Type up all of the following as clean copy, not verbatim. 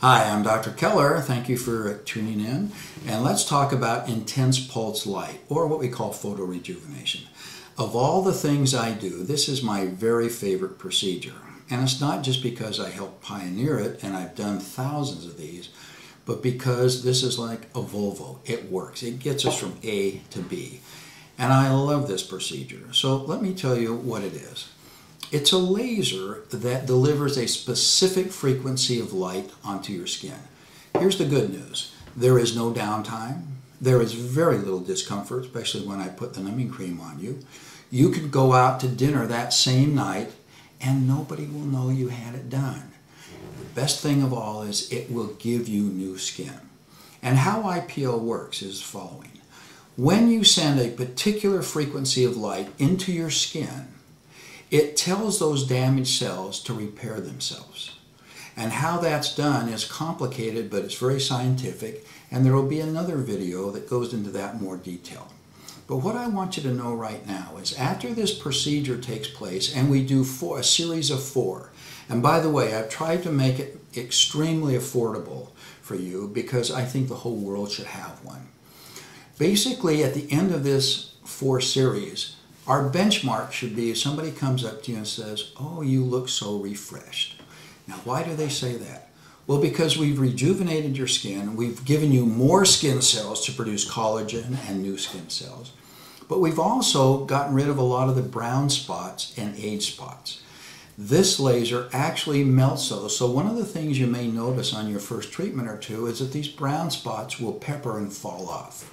Hi, I'm Dr. Keller. Thank you for tuning in. And let's talk about intense pulse light, or what we call photorejuvenation. Of all the things I do, this is my very favorite procedure. And it's not just because I helped pioneer it, and I've done thousands of these, but because this is like a Volvo. It works. It gets us from A to B. And I love this procedure. So let me tell you what it is. It's a laser that delivers a specific frequency of light onto your skin. Here's the good news. There is no downtime. There is very little discomfort, especially when I put the numbing cream on you. You could go out to dinner that same night and nobody will know you had it done. The best thing of all is it will give you new skin. And how IPL works is the following. When you send a particular frequency of light into your skin, it tells those damaged cells to repair themselves. And how that's done is complicated, but it's very scientific, and there will be another video that goes into that in more detail. But what I want you to know right now is after this procedure takes place, and we do a series of 4, and by the way, I've tried to make it extremely affordable for you because I think the whole world should have one. Basically, at the end of this 4 series, our benchmark should be if somebody comes up to you and says, "Oh, you look so refreshed." Now, why do they say that? Well, because we've rejuvenated your skin, we've given you more skin cells to produce collagen and new skin cells, but we've also gotten rid of a lot of the brown spots and age spots. This laser actually melts those, so one of the things you may notice on your first treatment or two is that these brown spots will pepper and fall off.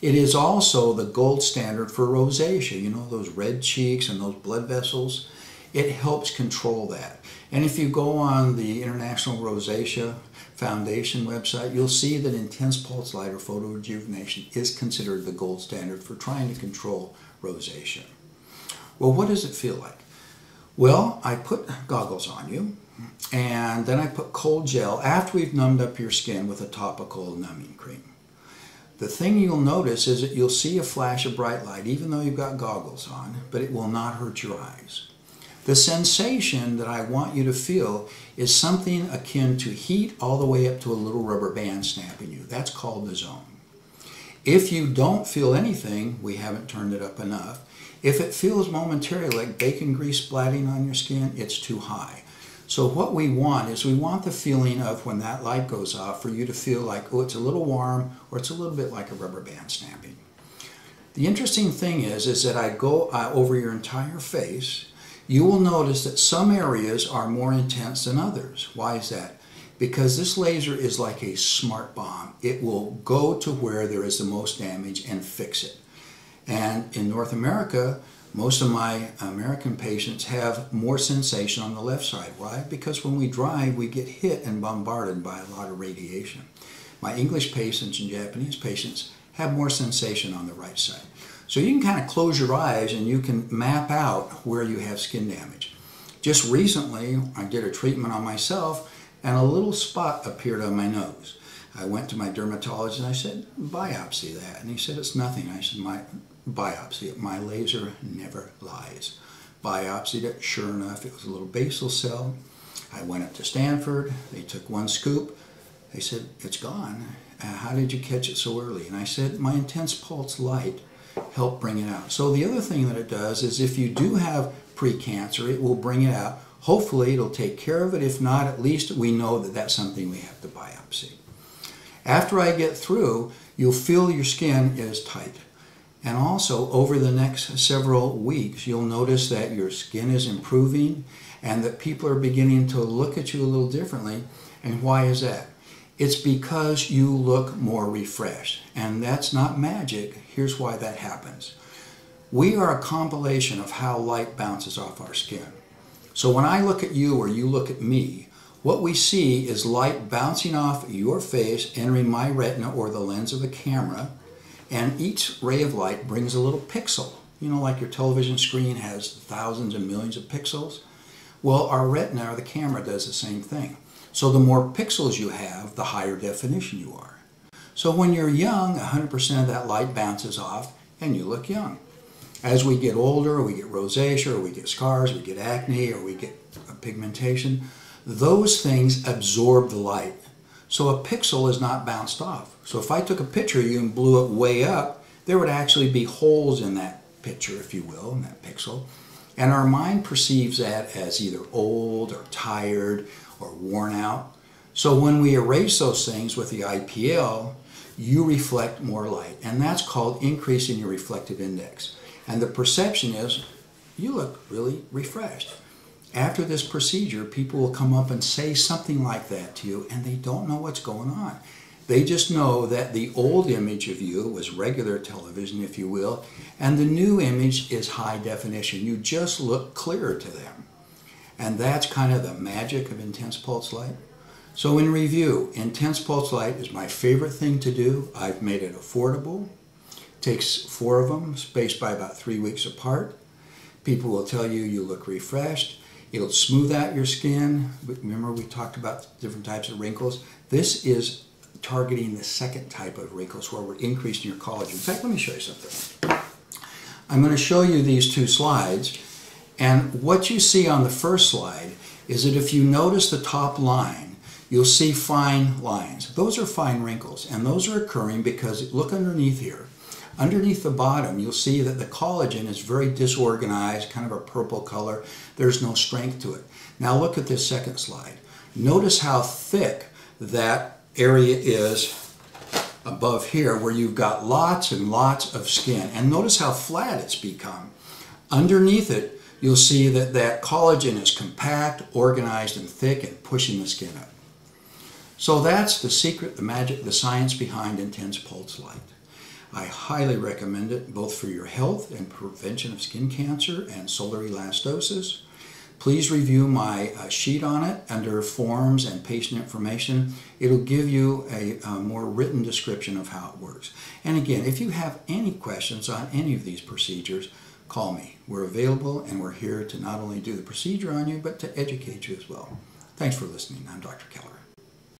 It is also the gold standard for rosacea. You know, those red cheeks and those blood vessels? It helps control that. And if you go on the International Rosacea Foundation website, you'll see that intense pulse light or photorejuvenation is considered the gold standard for trying to control rosacea. Well, what does it feel like? Well, I put goggles on you, and then I put cold gel after we've numbed up your skin with a topical numbing cream. The thing you'll notice is that you'll see a flash of bright light even though you've got goggles on, but it will not hurt your eyes. The sensation that I want you to feel is something akin to heat all the way up to a little rubber band snapping you. That's called the zone. If you don't feel anything, we haven't turned it up enough. If it feels momentarily like bacon grease splatting on your skin, it's too high. So what we want is we want the feeling of when that light goes off for you to feel like, oh, it's a little warm, or it's a little bit like a rubber band snapping. The interesting thing is that I go over your entire face. You will notice that some areas are more intense than others. Why is that? Because this laser is like a smart bomb. It will go to where there is the most damage and fix it. And in North America, most of my American patients have more sensation on the left side. Why? Because when we drive, we get hit and bombarded by a lot of radiation. My English patients and Japanese patients have more sensation on the right side. So you can kind of close your eyes and you can map out where you have skin damage. Just recently, I did a treatment on myself and a little spot appeared on my nose. I went to my dermatologist and I said, biopsy that. And he said, it's nothing. I said, biopsy it. My laser never lies. Biopsied it. Sure enough, it was a little basal cell. I went up to Stanford. They took 1 scoop. They said, it's gone. How did you catch it so early? And I said, my intense pulse light helped bring it out. So the other thing that it does is if you do have precancer, it will bring it out. Hopefully, it'll take care of it. If not, at least we know that that's something we have to biopsy. After I get through, you'll feel your skin is tight. And also, over the next several weeks, you'll notice that your skin is improving and that people are beginning to look at you a little differently. And why is that? It's because you look more refreshed. And that's not magic. Here's why that happens. We are a compilation of how light bounces off our skin. So when I look at you or you look at me, what we see is light bouncing off your face, entering my retina or the lens of the camera, and each ray of light brings a little pixel. You know, like your television screen has thousands and millions of pixels? Well, our retina or the camera does the same thing. So the more pixels you have, the higher definition you are. So when you're young, 100% of that light bounces off and you look young. As we get older, we get rosacea, or we get scars, we get acne, or we get pigmentation, those things absorb the light So a pixel is not bounced off. So if I took a picture of you and blew it way up, there would actually be holes in that picture, if you will, in that pixel. And our mind perceives that as either old or tired or worn out. So when we erase those things with the IPL, you reflect more light. And that's called increasing your reflective index. And the perception is, you look really refreshed. After this procedure, people will come up and say something like that to you, and they don't know what's going on. They just know that the old image of you was regular television, if you will, and the new image is high definition. You just look clearer to them. And that's kind of the magic of intense pulse light. So in review, intense pulse light is my favorite thing to do. I've made it affordable. Takes 4 of them, spaced by about 3 weeks apart. People will tell you you look refreshed. It'll smooth out your skin. Remember we talked about different types of wrinkles? This is targeting the second type of wrinkles where we're increasing your collagen. In fact, let me show you something. I'm going to show you these 2 slides. And what you see on the first slide is that if you notice the top line, you'll see fine lines. Those are fine wrinkles, and those are occurring because, look underneath here. Underneath the bottom, you'll see that the collagen is very disorganized, kind of a purple color. There's no strength to it. Now look at this second slide. Notice how thick that area is above here, where you've got lots and lots of skin. And notice how flat it's become. Underneath it, you'll see that that collagen is compact, organized, and thick, and pushing the skin up. So that's the secret, the magic, the science behind intense pulse light. I highly recommend it, both for your health and prevention of skin cancer and solar elastosis. Please review my sheet on it under forms and patient information. It'll give you a more written description of how it works. And again, if you have any questions on any of these procedures, call me. We're available, and we're here to not only do the procedure on you, but to educate you as well. Thanks for listening. I'm Dr. Keller.